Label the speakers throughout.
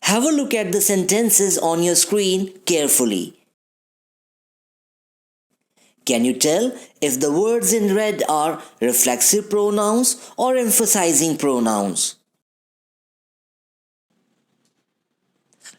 Speaker 1: Have a look at the sentences on your screen carefully. Can you tell if the words in red are reflexive pronouns or emphasizing pronouns?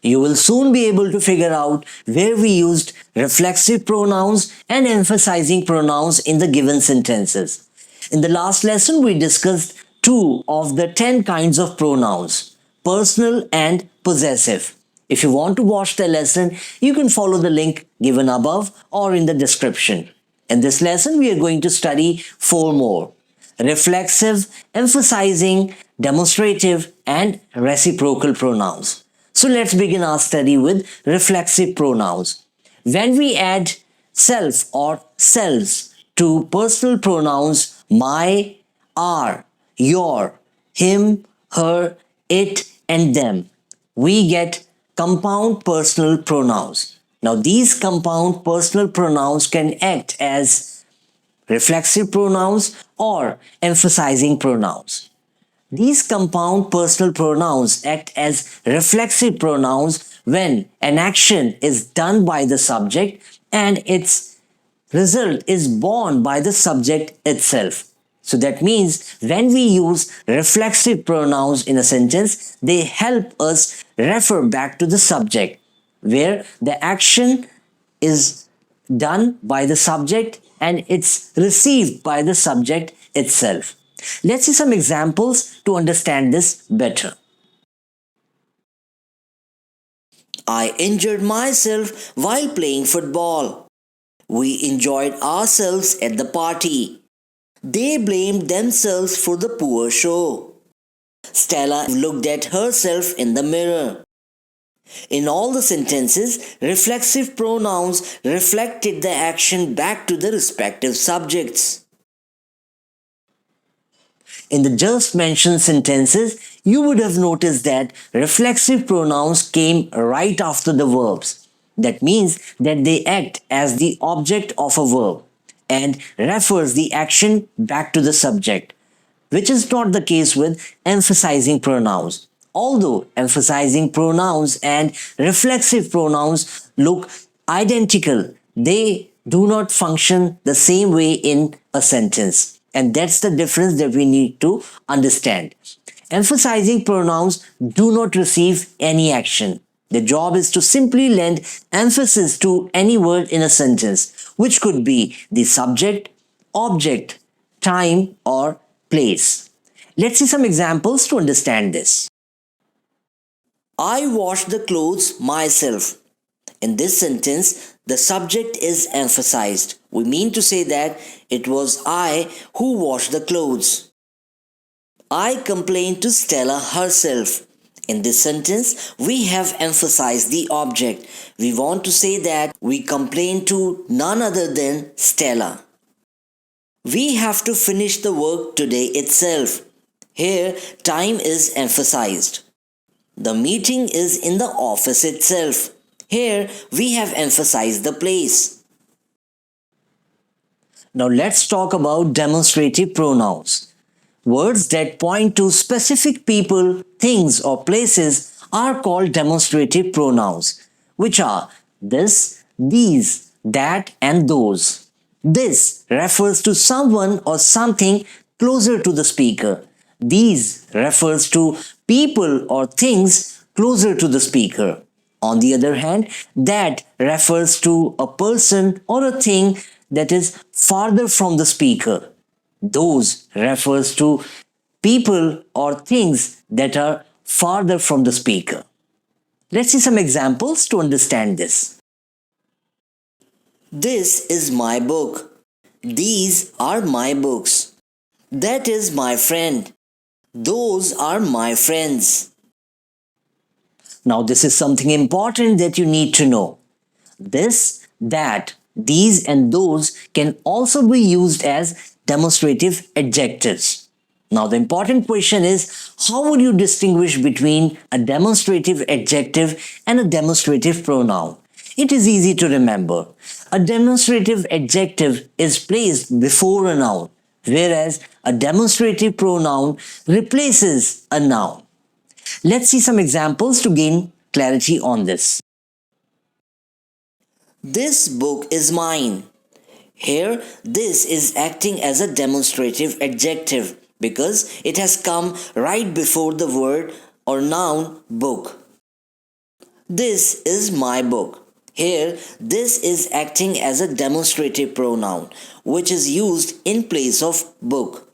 Speaker 1: You will soon be able to figure out where we used reflexive pronouns and emphasizing pronouns in the given sentences. In the last lesson, we discussed 2 of the 10 kinds of pronouns, personal and possessive. If you want to watch the lesson, you can follow the link given above or in the description. In this lesson, we are going to study 4 more: reflexive, emphasizing, demonstrative, and reciprocal pronouns. So let's begin our study with reflexive pronouns. When we add self or selves to personal pronouns my, our, your, him, her, it, and them, we get compound personal pronouns. Now these compound personal pronouns can act as reflexive pronouns or emphasizing pronouns. These compound personal pronouns act as reflexive pronouns when an action is done by the subject and its result is borne by the subject itself. So that means when we use reflexive pronouns in a sentence, they help us refer back to the subject, where the action is done by the subject and it's received by the subject itself. Let's see some examples to understand this better. I injured myself while playing football. We enjoyed ourselves at the party. They blamed themselves for the poor show. Stella looked at herself in the mirror. In all the sentences, reflexive pronouns reflected the action back to the respective subjects. In the just mentioned sentences, you would have noticed that reflexive pronouns came right after the verbs. That means that they act as the object of a verb and refers the action back to the subject, which is not the case with emphasizing pronouns. Although emphasizing pronouns and reflexive pronouns look identical, they do not function the same way in a sentence. And that's the difference that we need to understand. Emphasizing pronouns do not receive any action. Their job is to simply lend emphasis to any word in a sentence, which could be the subject, object, time, or place. Let's see some examples to understand this. I washed the clothes myself. In this sentence, the subject is emphasized. We mean to say that it was I who washed the clothes. I complained to Stella herself. In this sentence, we have emphasized the object. We want to say that we complained to none other than Stella. We have to finish the work today itself. Here, time is emphasized. The meeting is in the office itself. Here, we have emphasized the place. Now let's talk about demonstrative pronouns. Words that point to specific people, things, or places are called demonstrative pronouns, which are this, these, that, and those. This refers to someone or something closer to the speaker. These refers to people or things closer to the speaker. On the other hand, that refers to a person or a thing that is farther from the speaker. Those refers to people or things that are farther from the speaker. Let's see some examples to understand this. This is my book. These are my books. That is my friend. Those are my friends. Now this is something important that you need to know. This, that, these and those can also be used as demonstrative adjectives. Now the important question is, how would you distinguish between a demonstrative adjective and a demonstrative pronoun? It is easy to remember. A demonstrative adjective is placed before a noun, whereas a demonstrative pronoun replaces a noun. Let's see some examples to gain clarity on this. This book is mine. Here, this is acting as a demonstrative adjective because it has come right before the word or noun book. This is my book. Here, this is acting as a demonstrative pronoun which is used in place of book.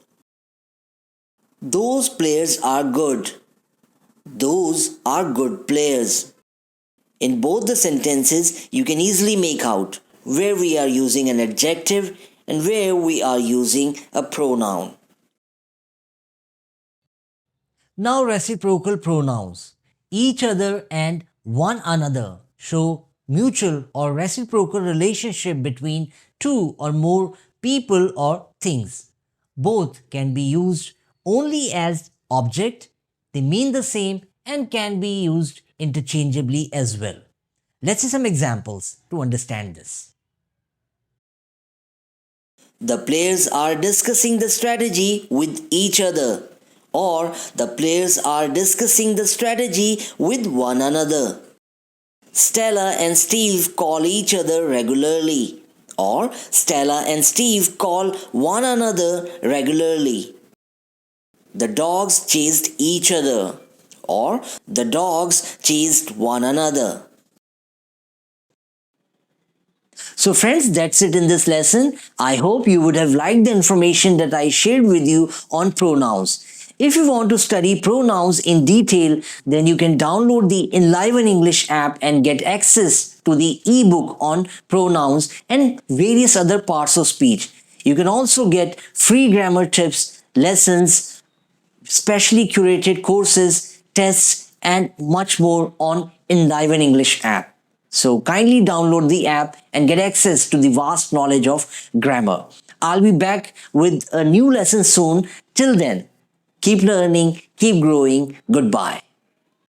Speaker 1: Those players are good. Those are good players. In both the sentences, you can easily make out where we are using an adjective and where we are using a pronoun. Now reciprocal pronouns. Each other and one another show mutual or reciprocal relationship between two or more people or things. Both can be used only as object, they mean the same and can be used interchangeably as well. Let's see some examples to understand this. The players are discussing the strategy with each other, or the players are discussing the strategy with one another. Stella and Steve call each other regularly, or Stella and Steve call one another regularly. The dogs chased each other, or the dogs chased one another. So friends, that's it in this lesson. I hope you would have liked the information that I shared with you on pronouns. If you want to study pronouns in detail, then you can download the Enliven English app and get access to the ebook on pronouns and various other parts of speech. You can also get free grammar tips, lessons, specially curated courses, tests, and much more on Enliven English app. So kindly download the app and get access to the vast knowledge of grammar. I'll be back with a new lesson soon. Till then, keep learning, keep growing. Goodbye.